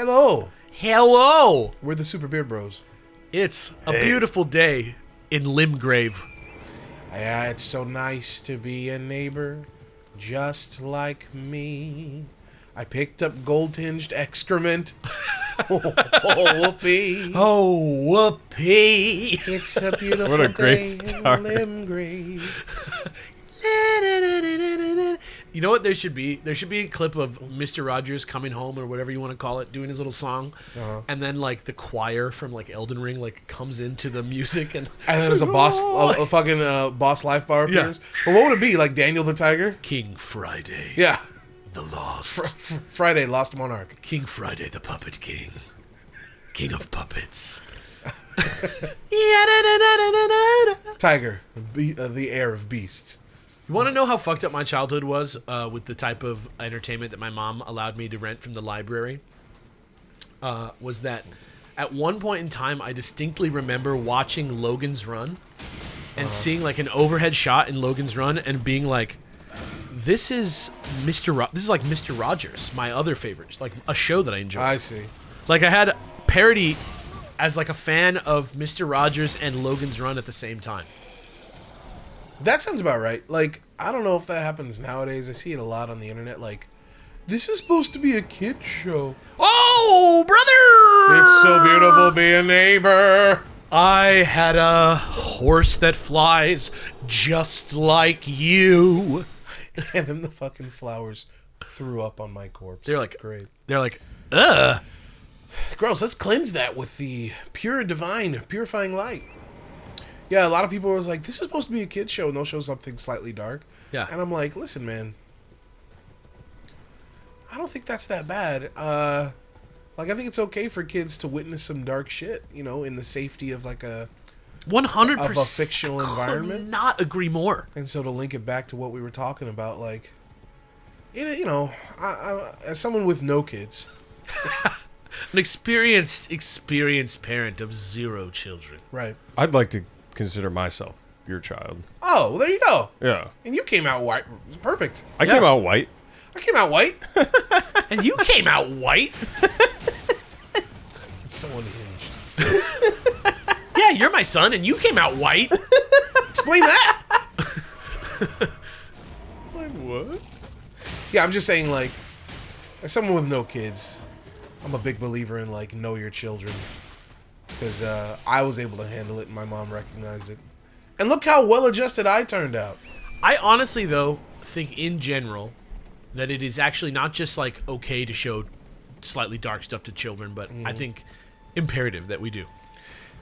Hello. Hello. We're the Super Beard Bros. It's a beautiful day in Limgrave. Yeah, it's so nice to be a neighbor just like me. I picked up gold-tinged excrement. Whoopee. Oh, whoopee. It's a beautiful What a great day start. in Limgrave. You know what there should be? There should be a clip of Mr. Rogers coming home or whatever you want to call it, doing his little song, and then like the choir from like Elden Ring like comes into the music and then there's a boss, a fucking boss life bar appears. But what would it be? Like Daniel the Tiger? King Friday. Yeah. The Lost. Friday, Lost Monarch. King Friday, the Puppet King. King of Puppets. Tiger, the heir of beasts. You want to know how fucked up my childhood was with the type of entertainment that my mom allowed me to rent from the library? Was that at one point in time, I distinctly remember watching Logan's Run and seeing like an overhead shot in Logan's Run and being like, this is this is like Mr. Rogers, my other favorite, like a show that I enjoy. I see. Like I had parody as like a fan of Mr. Rogers and Logan's Run at the same time. That sounds about right. Like, I don't know if that happens nowadays. I see it a lot on the internet. Like, this is supposed to be a kid show. Oh, brother! It's so beautiful being a neighbor. I had a horse that flies just like you. And then the fucking flowers threw up on my corpse. They're like, great. They're like, ugh. Gross. Let's cleanse that with the pure, divine, purifying light. Yeah, a lot of people was like, this is supposed to be a kid's show, and they'll show something slightly dark. Yeah. And I'm like, listen, man, I don't think that's that bad. Like, I think it's okay for kids to witness some dark shit, you know, in the safety of like a 100% of a fictional environment. Could not agree more. And so to link it back to what we were talking about, like, you know, I as someone with no kids, An experienced parent of 0 children. right? I'd like to consider myself your child. Oh, well, there you go. Yeah. And you came out white. Perfect. I came out white. I came out white. And you came out white. It's so unhinged. Yeah, you're my son, and you came out white. Explain that. Like, what? Yeah, I'm just saying, like, as someone with no kids, I'm a big believer in, like, know your children. Because I was able to handle it, and my mom recognized it. And look how well-adjusted I turned out. I honestly, though, think in general that it is actually not just, like, okay to show slightly dark stuff to children, but I think imperative that we do.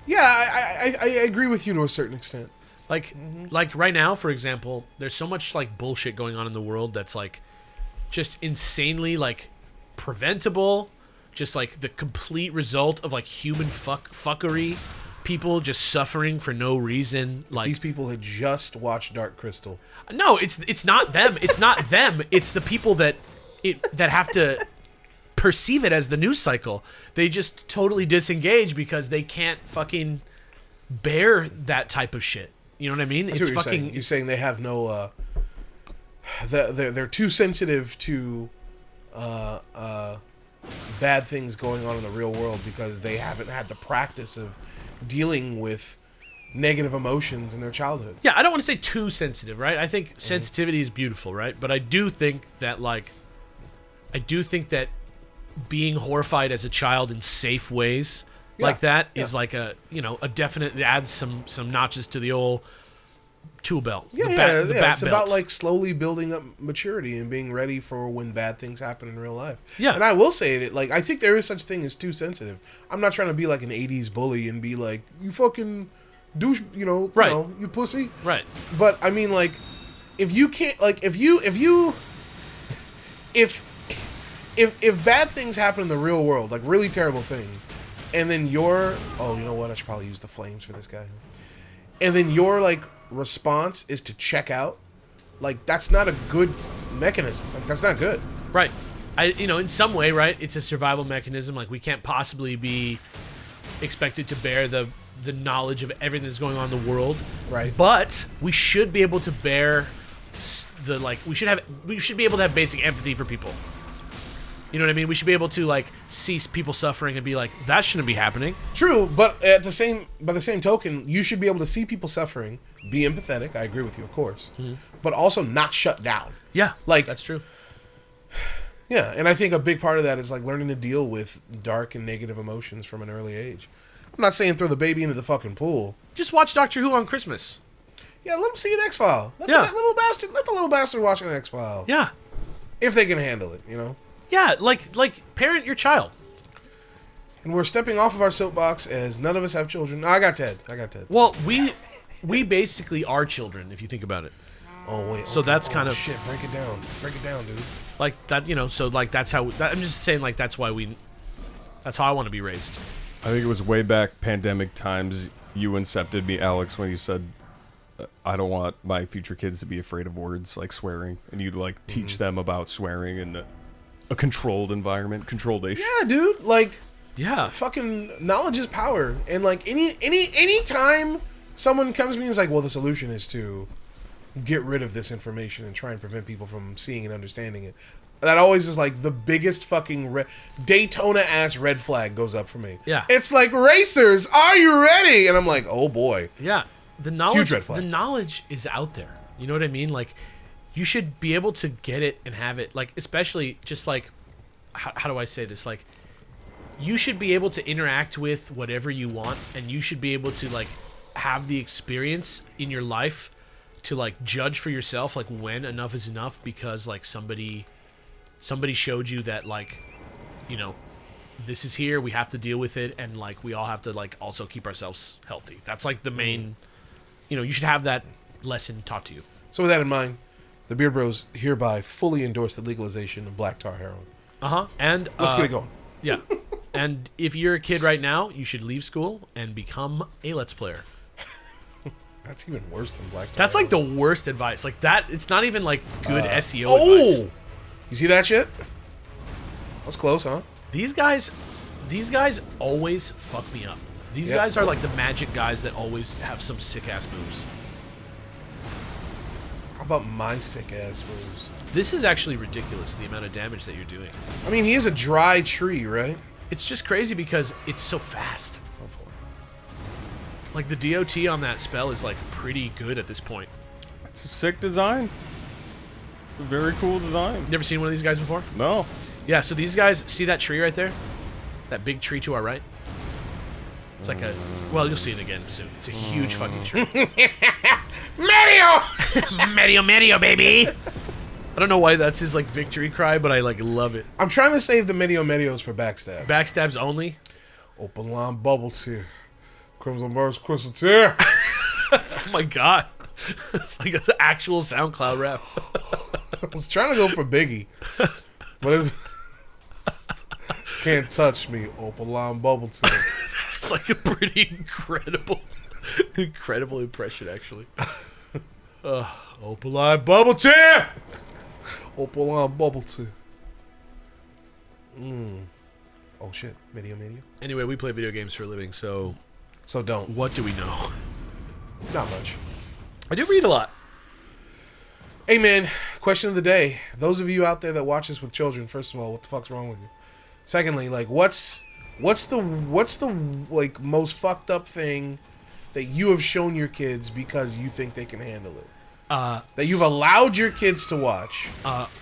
Yeah, I agree with you to a certain extent. Like, like right now, for example, there's so much, like, bullshit going on in the world that's, like, just insanely, like, preventable. Just, like, the complete result of, like, human fuckery. People just suffering for no reason. Like, These people had just watched Dark Crystal. no, it's not them. It's not them. It's the people that have to perceive it as the news cycle. They just totally disengage because they can't fucking bear that type of shit. You know what I mean? That's it's what you're fucking. saying. You're saying they have no... they're too sensitive to bad things going on in the real world because they haven't had the practice of dealing with negative emotions in their childhood. Yeah, I don't want to say too sensitive, right? I think sensitivity is beautiful, right? But I do think that, like, being horrified as a child in safe ways like that is like a definite, it adds some notches to the old tool belt. Yeah, the bat it's belt. about, like, slowly building up maturity and being ready for when bad things happen in real life. Yeah. And I will say it, like, I think there is such a thing as too sensitive. I'm not trying to be like an 80s bully and be like, you fucking douche, Right. You pussy. Right. But I mean, like, if you can't, like, if bad things happen in the real world, like really terrible things, and then you know what? I should probably use the flames for this guy. And then your, like, response is to check out. Like, that's not a good mechanism. Like, that's not good. Right. In some way, right, it's a survival mechanism. Like, we can't possibly be expected to bear the knowledge of everything that's going on in the world. Right. But we should be able to bear we should be able to have basic empathy for people. You know what I mean? We should be able to like see people suffering and be like, that shouldn't be happening. True, but by the same token, you should be able to see people suffering, be empathetic. I agree with you, of course, but also not shut down. Yeah, Like that's true. Yeah, and I think a big part of that is like learning to deal with dark and negative emotions from an early age. I'm not saying throw the baby into the fucking pool. Just watch Doctor Who on Christmas. Yeah, let them see an X-File. Let the little bastard watch an X-File. Yeah. If they can handle it, you know? Yeah, like parent your child. And we're stepping off of our soapbox as none of us have children. No, I got Ted. Well, we basically are children, if you think about it. Oh, wait. So that's kind of... Shit, break it down, dude. Like, that, you know, so, like, that's how... I'm just saying, like, that's how I want to be raised. I think it was way back pandemic times you incepted me, Alex, when you said, I don't want my future kids to be afraid of words like swearing. And you'd, like, teach them about swearing in a controlled environment, controlled-ish. Yeah, dude. Like, Yeah. fucking knowledge is power. And, like, any time someone comes to me and is like, well, the solution is to get rid of this information and try and prevent people from seeing and understanding it. That always is like the biggest fucking Daytona-ass red flag goes up for me. Yeah. It's like, racers, are you ready? And I'm like, oh boy. Yeah. The knowledge, Huge red flag. The knowledge is out there. You know what I mean? Like, you should be able to get it and have it. Like, especially just like, how do I say this? Like, you should be able to interact with whatever you want, and you should be able to, like, have the experience in your life to, like, judge for yourself, like, when enough is enough, because, like, somebody showed you that, like, you know, this is here, we have to deal with it, and, like, we all have to, like, also keep ourselves healthy. That's, like, the main, you know, you should have that lesson taught to you. So with that in mind, the Beard Bros hereby fully endorse the legalization of black tar heroin. Uh-huh. And Let's get it going. Yeah. And if you're a kid right now, you should leave school and become a Let's Player. That's even worse than black tar That's like heroin. the worst advice. Like that, it's not even like good SEO Oh! advice. You see that shit? That's close, huh? These guys always fuck me up. These Yep. guys are like the magic guys that always have some sick ass moves. How about my sick ass moves? This is actually ridiculous, the amount of damage that you're doing. I mean, he is a dry tree, right? It's just crazy because it's so fast. Oh, boy. Like the DOT on that spell is like pretty good at this point. It's a sick design. It's a very cool design. Never seen one of these guys before? No. Yeah, so these guys, see that tree right there? That big tree to our right? It's like a, well, you'll see it again soon. It's a huge fucking tree. Mario! Mario, baby! I don't know why that's his, like, victory cry, but I, like, love it. I'm trying to save the Medios for backstab. Backstabs only? Open line bubble tear. Crimson burst crystal tear. Oh my god. It's like an actual SoundCloud rap. I was trying to go for Biggie. But it's... Can't touch me. Open line bubble tear. It's like a pretty incredible impression, actually. Open line bubble tear! Open line bubble tear. Oh shit. Medio. Anyway, we play video games for a living, so So don't. what do we know? Not much. I do read a lot. Hey man, question of the day. Those of you out there that watch this with children, first of all, what the fuck's wrong with you? Secondly, like what's the like most fucked up thing that you have shown your kids because you think they can handle it? That you've allowed your kids to watch.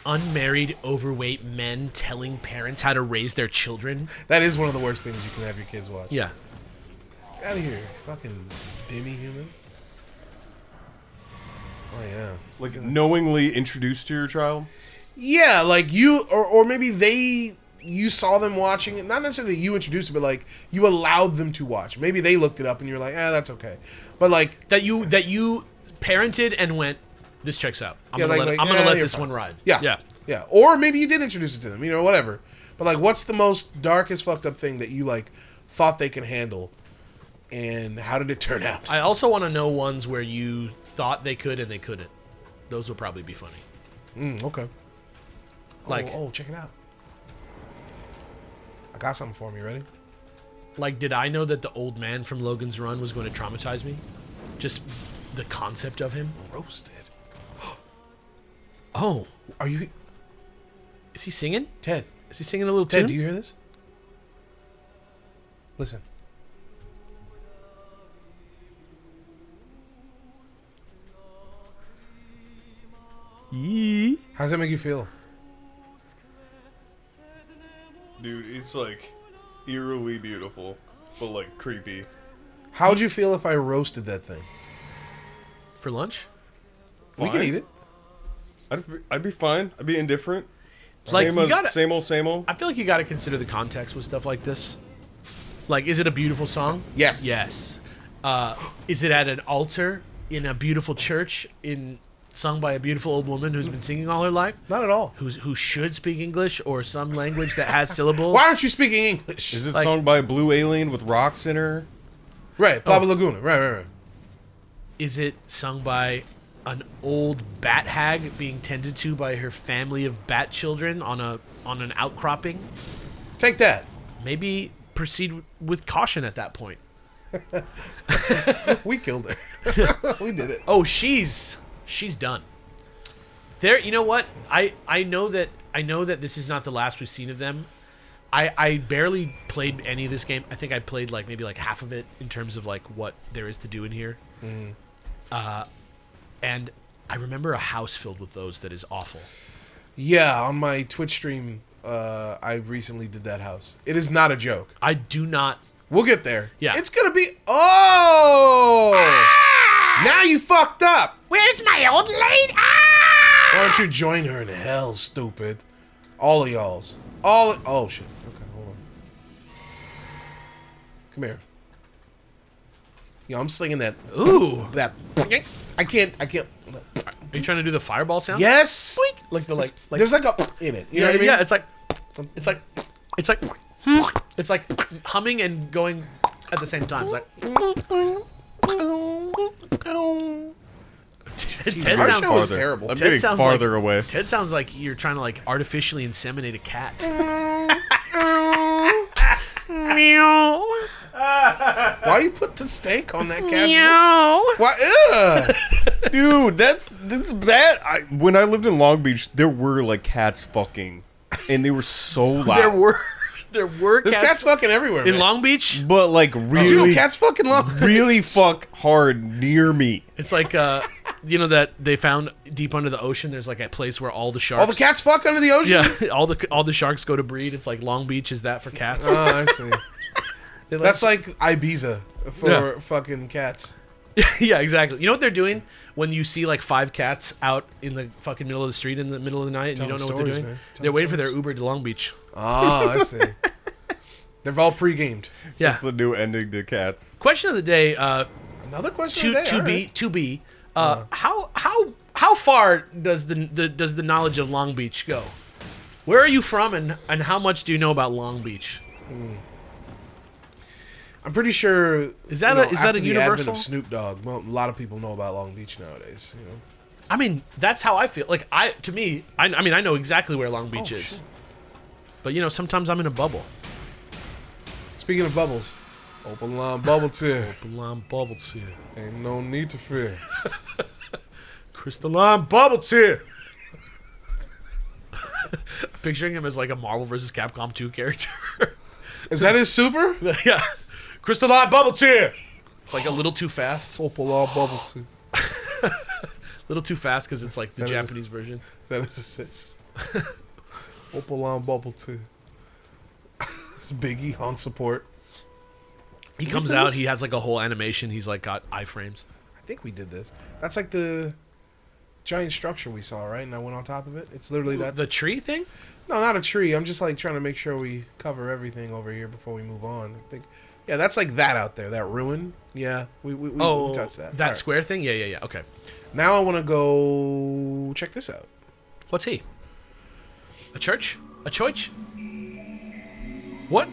Unmarried, overweight men telling parents how to raise their children. That is one of the worst things you can have your kids watch. Yeah. Get out of here, fucking demi-human. Oh yeah. Like knowingly introduced to your child? Yeah, like you, or maybe you saw them watching it. Not necessarily you introduced it, but like you allowed them to watch. Maybe they looked it up and you're like, that's okay. But like That you parented and went, this checks out. I'm Yeah, gonna like, let you're this fine. one ride. Yeah. Or maybe you did introduce it to them, whatever. But like, what's the most darkest fucked up thing that you like thought they could handle, and how did it turn out? I also want to know ones where you thought they could and they couldn't. Those will probably be funny. Okay. Like, check it out. I got something for me. Ready? like, did I know that the old man from Logan's Run was going to traumatize me? Just the concept of him. Roasted. Oh, Are you is he singing? Ted? Is he singing a little Ted, tune? do you hear this? Listen. Yee. How does that make you feel? Dude, it's like eerily beautiful, but like creepy. How would you feel if I roasted that thing? For lunch? We can Fine. eat it. I'd be fine. I'd be indifferent. Like, Same, you gotta- same old, same old. I feel like you got to consider the context with stuff like this. Like, is it a beautiful song? Yes. Yes. Is it at an altar in a beautiful church sung by a beautiful old woman who's been singing all her life? Not at all. Who should speak English or some language that has syllables? Why aren't you speaking English? Is it like- sung by a blue alien with rocks in her? Right, Baba Laguna. Right. Is it sung by an old bat hag being tended to by her family of bat children on an outcropping? Take that. Maybe proceed with caution at that point. We killed her. We did it. Oh, she's done. There, you know what? I know that this is not the last we've seen of them. I barely played any of this game. I think I played maybe half of it in terms of what there is to do in here. And I remember a house filled with those that is awful. Yeah, on my Twitch stream, I recently did that house. It is not a joke. I do not. We'll get there. Yeah. It's gonna be. Oh! Now you fucked up. Where's my old lady? Why don't you join her in hell, stupid? All of y'all's. Oh shit. Okay, hold on. Come here. Yo, I'm slinging that. Ooh. That. I can't. Are you trying to do the fireball sound? Yes. Like the like. There's like a in it. You know Yeah, what I mean? yeah. It's like humming and going at the same time. It's like. Ted Our sounds show is terrible. I'm Ted getting sounds farther like- away. Ted sounds like you're trying to artificially inseminate a cat. Why you put the steak on that cat? Why? Ugh. Dude, that's bad. When I lived in Long Beach, there were cats fucking, and they were so loud. There were There's cats cats fucking everywhere. in man. Long Beach. but Did you know really, cats fucking love. really fuck hard near me. It's like that they found deep under the ocean. There's a place where all the sharks. All the cats fuck under the ocean. Yeah, all the sharks go to breed. It's like Long Beach is that for cats. Oh, I see. They're That's like Ibiza for fucking cats. yeah, exactly. You know what they're doing when you see 5 cats out in the fucking middle of the street in the middle of the night and you Telling don't know what they're stories, doing? man. They're Telling waiting for their stories. Uber to Long Beach. Oh, I see. They're all pre-gamed. Yeah. That's the new ending to Cats. Question of the day. Another question of the day. all right. To be. How far does the knowledge of Long Beach go? Where are you from, and how much do you know about Long Beach? I'm pretty sure. Is that you a- is that after a the universal? advent of Snoop Dogg, a lot of people know about Long Beach nowadays. You know. I mean, that's how I feel. I know exactly where Long Beach is. shit. But sometimes I'm in a bubble. Speaking of bubbles, open line bubble tea. Crystalline bubble tea. Ain't no need to fear. Crystalline bubble tea. Picturing him as a Marvel vs. Capcom 2 character. Is that his super? Yeah. Crystalline bubble tea. It's a little too fast. Open line bubble tea. A little too fast because it's the That is- Japanese version. That is assist. Open line bubble tea. It's Biggie on support. He We comes did out. this? He has a whole animation. He's got iframes. I think we did this. That's like the giant structure we saw, right? And I went on top of it. It's literally that. The tree thing? No, not a tree. I'm just trying to make sure we cover everything over here before we move on. I think, yeah, that's that out there, that ruin. Yeah, we touched that. That All right. square thing? Yeah. Okay. Now I want to go check this out. What's he? A church? A church? What?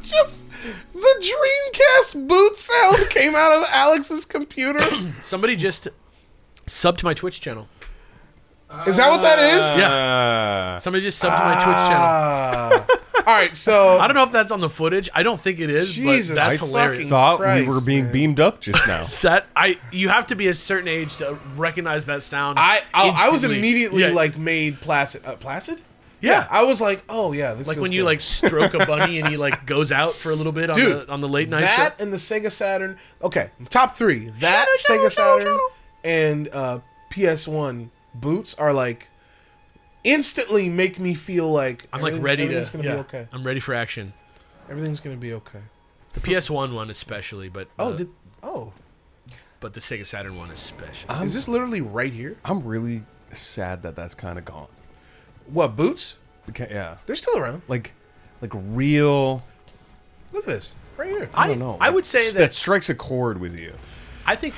Just the Dreamcast boot sound came out of Alex's computer. Somebody just subbed to my Twitch channel. Is that what that is? Yeah. Somebody just subbed to my Twitch channel. All right, so I don't know if that's on the footage. I don't think it is, Jesus, but that's I hilarious. Thought Christ, we were being man. beamed up just now. You have to be a certain age to recognize that sound. I was instantly. immediately Yeah. made placid. Placid? Yeah, I was like, oh yeah, this Like feels when you good. like stroke a bunny and he like goes out for a little bit on Dude, the late night that show. and the Sega Saturn. Okay, top 3. That Shadow, Sega Saturn and PS1 boots are like instantly make me feel like I'm like ready to. everything's gonna be okay. I'm ready for action. Everything's gonna be okay. The PS1 one especially, but Oh, but the Sega Saturn one especially. is this literally right here? I'm really sad that that's kind of gone. What boots? Yeah, They're still around. like real. Look at this right here. I don't know. I would say that strikes a chord with you. I think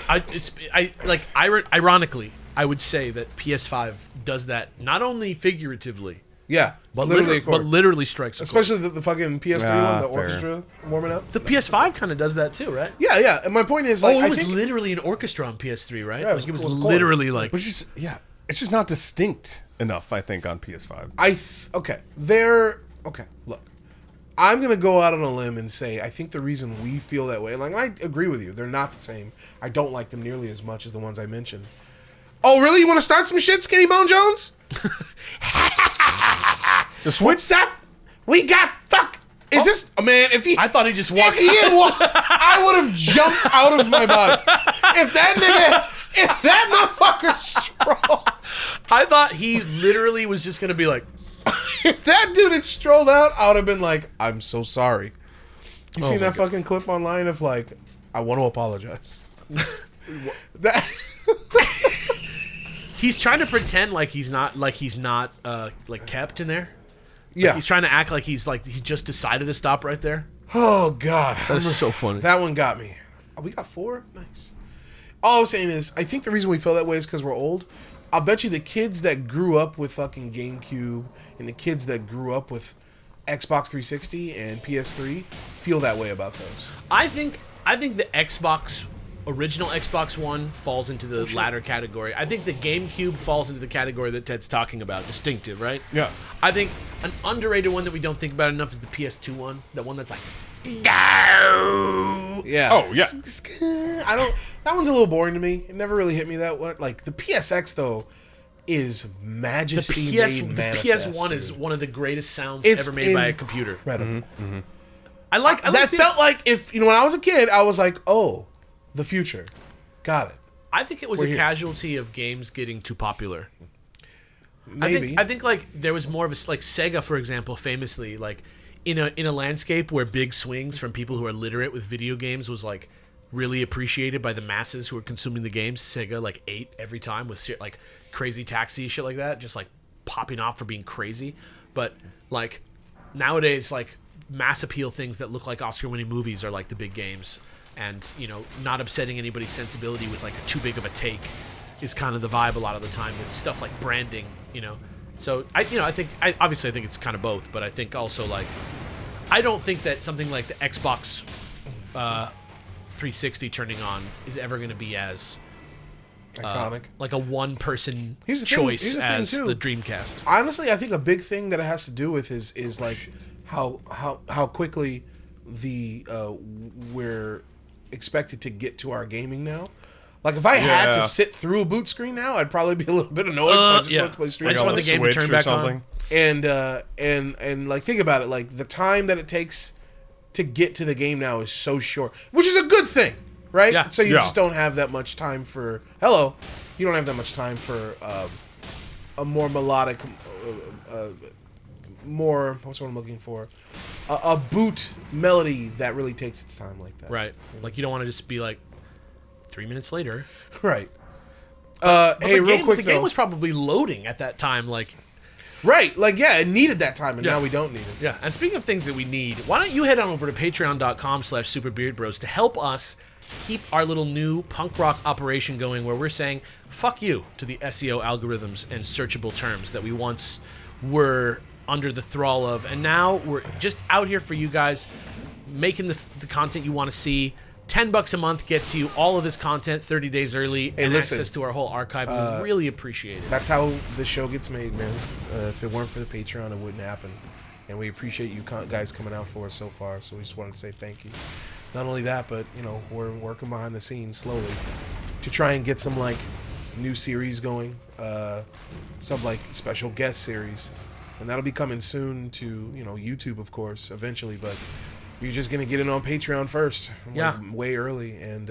ironically, I would say that PS5 does that not only figuratively, Yeah, it's but literally a chord. literally strikes a chord. Especially the fucking PS3 one, the fair. orchestra warming up. The PS5 kind of does that too, right? Yeah. And my point is, like, it I was think literally an orchestra on PS3, right? Yeah, Like it was chord. literally like. But it's just not distinct enough. I think on PS5. Look, I'm gonna go out on a limb and say I think the reason we feel that way, like I agree with you, they're not the same. I don't like them nearly as much as the ones I mentioned. Oh, really? You want to start some shit, Skinny Bone Jones? What's that? We got fuck. Is this man? If he, I thought he just walked. if he had walked, I would have jumped out of my body. If that motherfucker strolled, I thought he literally was just gonna be like, if that dude had strolled out, I would have been like, I'm so sorry. You seen that fucking clip online of like, I want to apologize. That. he's trying to pretend like he's not kept in there. Yeah. He's trying to act like he just decided to stop right there. Oh God, That is so funny. that one got me. Oh, we got 4. Nice. All I'm saying is, I think the reason we feel that way is because we're old. I'll bet you the kids that grew up with fucking GameCube and the kids that grew up with Xbox 360 and PS3 feel that way about those. I think the original Xbox One falls into the latter category. I think the GameCube falls into the category that Ted's talking about, distinctive, right? Yeah. I think an underrated one that we don't think about enough is the PS2 one, that one that's like, Yeah. Oh, yeah. I don't. That one's a little boring to me. It never really hit me that way. Like the PSX though is majesty made manifest. PS1 dude. is one of the greatest sounds It's ever made by a computer. incredible. I like That PS. felt like if when I was a kid, I was like, oh, the future. Got it. I think it was We're a here. casualty of games getting too popular. Maybe. I think like there was more of a like Sega, for example, famously like in a landscape where big swings from people who are literate with video games was like really appreciated by the masses who are consuming the games. Sega like ate every time with like Crazy Taxi shit like that, just like popping off for being crazy. But like nowadays, like mass appeal things that look like Oscar-winning movies are like the big games, and not upsetting anybody's sensibility with like too big of a take is kind of the vibe a lot of the time with stuff like branding. So I think obviously I think it's kind of both, but I think also like I don't think that something like the Xbox 360 turning on is ever going to be as iconic. like a one-person Here's the thing- choice here's the thing, as too. the Dreamcast. Honestly, I think a big thing that it has to do with is like how quickly we're expected to get to our gaming now. Like if I had to Yeah. sit through a boot screen now, I'd probably be a little bit annoyed if I just yeah. wanted to play Street I just Fighter. want the game to turn back on. And like think about it, like the time that it takes to get to the game now is so short, which is a good thing, right? Yeah. So you Yeah. just don't have that much time for you don't have that much time for a more melodic, more what's what I'm looking for, a boot melody that really takes its time like that. Right. Like you don't want to just be like 3 minutes later. Right. But Hey, real quick the though. game was probably loading at that time. Like, Right. Like yeah, it needed that time, and Yeah. now we don't need it. yeah. And speaking of things that we need, why don't you head on over to patreon.com/superbeardbros to help us keep our little new punk rock operation going, where we're saying fuck you to the SEO algorithms and searchable terms that we once were under the thrall of, and now we're just out here for you guys, making the content you want to see. $10 a month gets you all of this content 30 days early and listen, access to our whole archive. We really appreciate it. That's how the show gets made, man. If it weren't for the Patreon, it wouldn't happen. And we appreciate you guys coming out for us so far. So we just wanted to say thank you. Not only that, but we're working behind the scenes slowly to try and get some like new series going, some like special guest series and that'll be coming soon to YouTube, of course, eventually. But you're just gonna get it on Patreon first, way early, and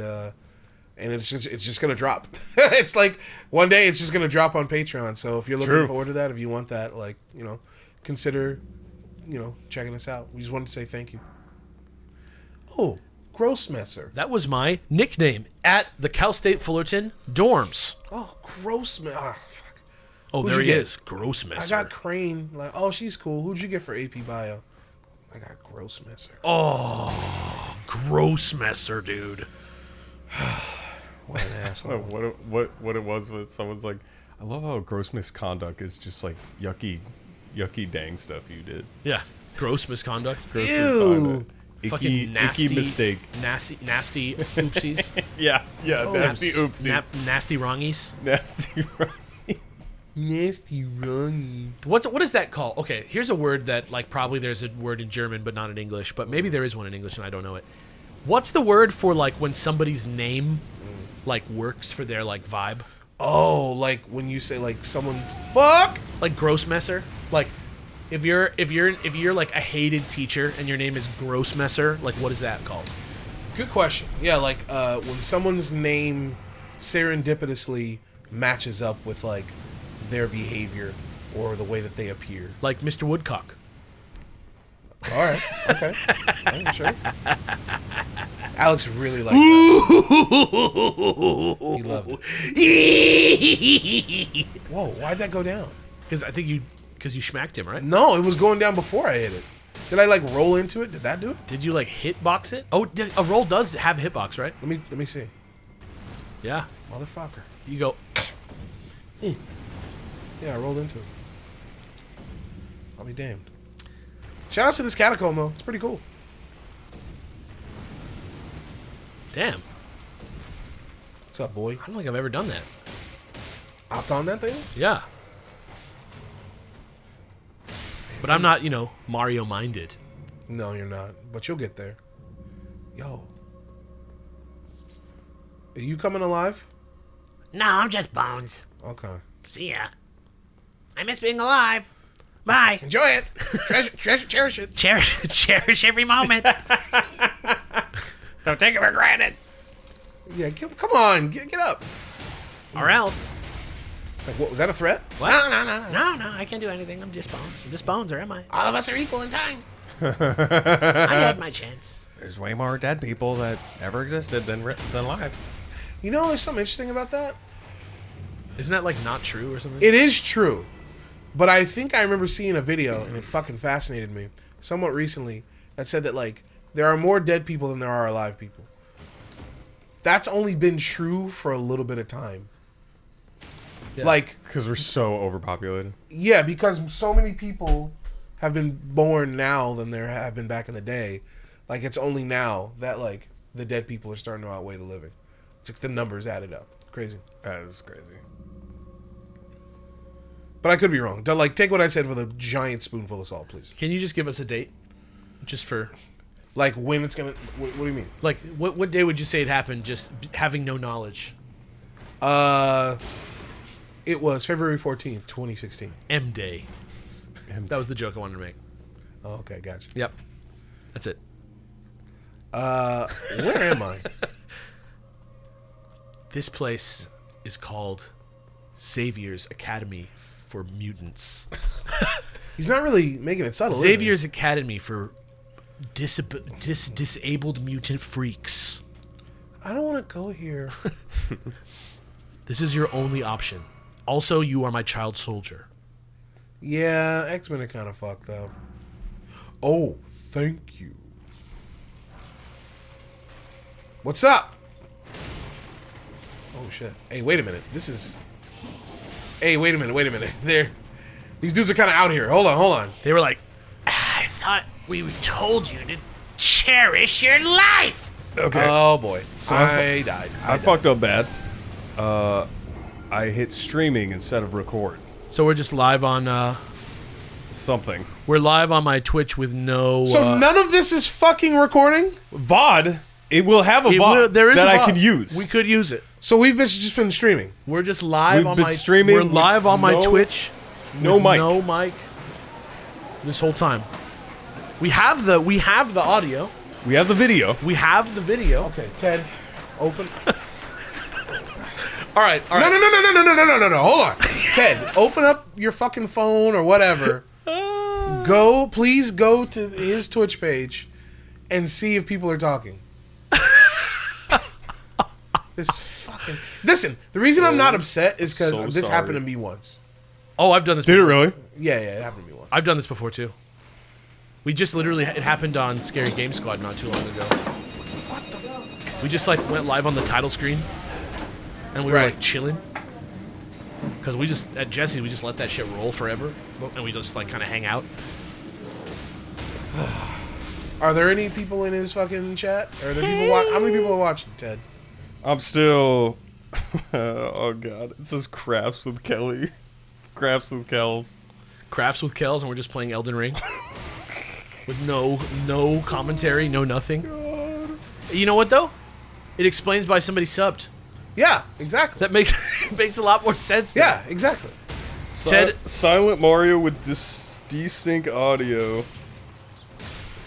it's just gonna drop. It's like one day it's just gonna drop on Patreon. So if you're looking forward to that, if you want that, consider checking us out. We just wanted to say thank you. Oh, Grossmesser. That was my nickname at the Cal State Fullerton dorms. Oh, Grossmesser. Oh, fuck. Oh, Who'd there you he get? is. Grossmesser. I got Crane. She's cool. Who'd you get for AP Bio? I got Grossmesser. Oh, Grossmesser, dude. What an asshole. What it was someone's like, I love how gross misconduct is just like yucky dang stuff you did. Yeah. Gross misconduct. Gross Ew. misconduct. Fucking nasty icky mistake. Nasty oopsies. Yeah, nasty oopsies. Nasty wrongies. Nasty Nasty wrongies. What is that called? Okay, here's a word that probably there's a word in German but not in English, but maybe there is one in English and I don't know it. What's the word for when somebody's name works for their vibe? Oh, when you say someone's fuck? Like Grossmesser? If you're a hated teacher and your name is Grossmesser, what is that called? Good question. Yeah, when someone's name serendipitously matches up with their behavior or the way that they appear. Like Mr. Woodcock. All right. Okay. Yeah, sure. Alex really liked that. He loved it. Whoa, why'd that go down? Because you smacked him, right? No, it was going down before I hit it. Did I roll into it? Did that do it? Did you hitbox it? Oh, a roll does have hitbox, right? Let me see. Yeah. Motherfucker. You go. Yeah, I rolled into it. I'll be damned. Shout out to this catacomb though. It's pretty cool. Damn. What's up, boy? I don't think I've ever done that. Hopped on that thing? Yeah. But I'm not, Mario minded. No, you're not. But you'll get there. Yo. Are you coming alive? No, I'm just bones. Okay. See ya. I miss being alive. Bye. Enjoy it. Cherish it. Cherish every moment. Don't take it for granted. Yeah, come on. Get up. Or else. It's what, was that a threat? What? No, I can't do anything. I'm just bones. I'm just bones, or am I? All of us are equal in time. I had my chance. There's way more dead people that ever existed than alive. There's something interesting about that. Isn't that not true or something? It is true. But I think I remember seeing a video, and it fucking fascinated me, somewhat recently, that said that, there are more dead people than there are alive people. That's only been true for a little bit of time. Yeah. Because we're so overpopulated. Yeah, because so many people have been born now than there have been back in the day. It's only now that, the dead people are starting to outweigh the living. It's just the numbers added up. Crazy. That is crazy. But I could be wrong. Take what I said with a giant spoonful of salt, please. Can you just give us a date? Just for... when it's gonna... What do you mean? What day would you say it happened, just having no knowledge? It was February 14th, 2016. M-Day. That was the joke I wanted to make. Oh, okay, gotcha. Yep. That's it. Where am I? This place is called Xavier's Academy for Mutants. He's not really making it subtle, Xavier's Academy for disabled mutant freaks. I don't want to go here. This is your only option. Also, you are my child soldier. Yeah, X-Men are kind of fucked up. Oh, thank you. What's up? Oh, shit. Hey, wait a minute. Hey, wait a minute. These dudes are kind of out here. Hold on. They were like, I thought we told you to cherish your life. Okay. Oh, boy. So I died. I fucked up bad. I hit streaming instead of record. so we're just live on, Something. we're live on my Twitch with no... So none of this is fucking recording? VOD. It will have a VOD there is that a I VOD. can use. We could use it. So we've just been streaming. We're just live We've on been my... streaming We're live with on my no- Twitch. no with mic. No mic. this whole time. We have the audio. We have the video. We have the video. Okay, Ted, open. All right. No. Hold on. Ted, open up your fucking phone or whatever. Please go to his Twitch page and see if people are talking. Listen, the reason I'm not upset is because this happened to me once. Oh, I've done this Did before. it really? Yeah, it happened to me once. I've done this before, too. We just literally... It happened on Scary Game Squad not too long ago. What the... We just, like, went live on the title screen. And we were, like, chilling. Because we just... At Jesse's, we just let that shit roll forever. And we just, like, kind of hang out. Are there any people in his fucking chat? Are there people how many people are watching, Ted? I'm still... oh, God. It says Crafts with Kelly. Crafts with Kells. Crafts with Kells, and we're just playing Elden Ring. With no commentary, no nothing. God. You know what, though? It explains why somebody subbed. Yeah, exactly. That makes a lot more sense now. Yeah, exactly. Ted... Silent Mario with desync audio.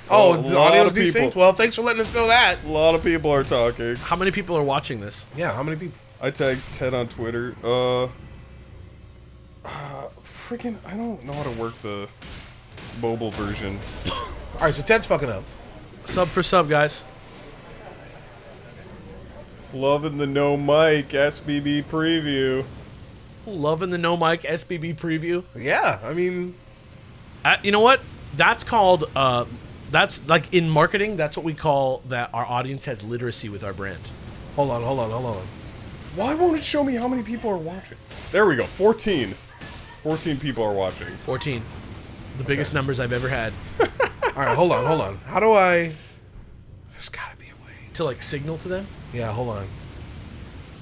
Oh, A the lot audio's of people. desynced? Well, thanks for letting us know that. A lot of people are talking. How many people are watching this? Yeah, how many people? I tagged Ted on Twitter. Freaking, I don't know how to work the mobile version. All right, so Ted's fucking up. Sub for sub, guys. Loving the no mic SBB preview. Loving the no mic SBB preview. Yeah, I mean... You know what? That's called... that's like in marketing. That's what we call that our audience has literacy with our brand. Hold on. Why won't it show me how many people are watching? There we go. 14. 14 people are watching. 14. The biggest numbers I've ever had. All right, hold on. How do I... There's gotta be a way. To like signal to them? Yeah, hold on.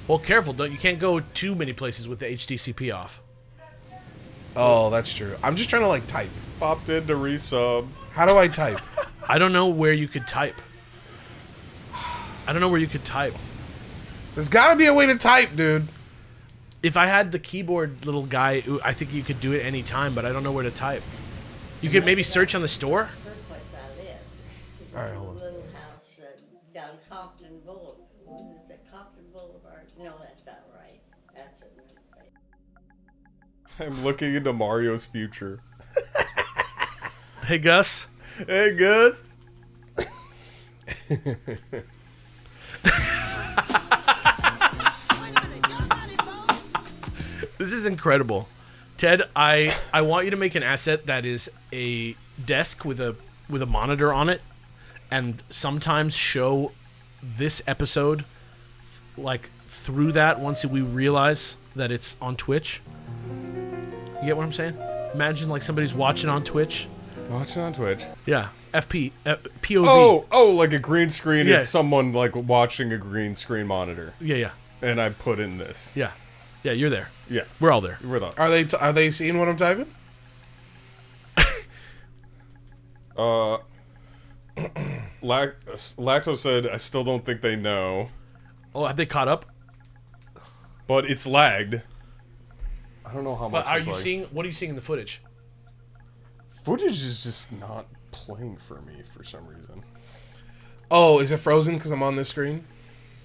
Well, careful. You can't go too many places with the HDCP off. Oh, that's true. I'm just trying to like type. Popped in to resub. How do I type? I don't know where you could type. There's gotta be a way to type, dude. If I had the keyboard little guy, I think you could do it any time, but I don't know where to type. You could maybe search on the store? First place I live is All right, this hold on. little house down Compton Boulevard. What is it, Compton Boulevard? No, that's not right. That's another place. I'm looking into Mario's future. Hey, Gus. Hey, Gus. This is incredible. Ted, I want you to make an asset that is a desk with a monitor on it, and sometimes show this episode like through that once we realize that it's on Twitch. You get what I'm saying? Imagine like somebody's watching on Twitch. Watching on Twitch. Yeah, POV. Oh, like a green screen. Yeah. It's someone like watching a green screen monitor. Yeah. And I put in this. Yeah, you're there. Yeah. We're all there. We're not. Are they seeing what I'm typing? Lacto said, I still don't think they know. Oh, have they caught up? But it's lagged. I don't know how much. But are it's you like. seeing? What are you seeing in the footage? Footage is just not playing for me for some reason. Oh, is it frozen because I'm on this screen?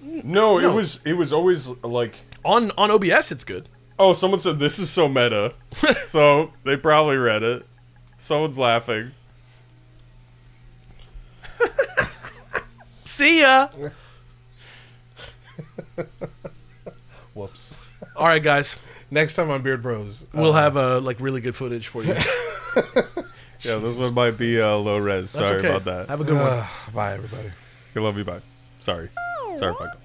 No, it was always like On OBS, it's good. oh, someone said this is so meta. So they probably read it. Someone's laughing. See ya. Whoops. All right, guys. Next time on Beard Bros, We'll have like really good footage for you. Yeah, this one might be low res. That's Sorry okay. about that. Have a good one. bye, everybody. I love you. Bye. Sorry. Sorry, fucked up.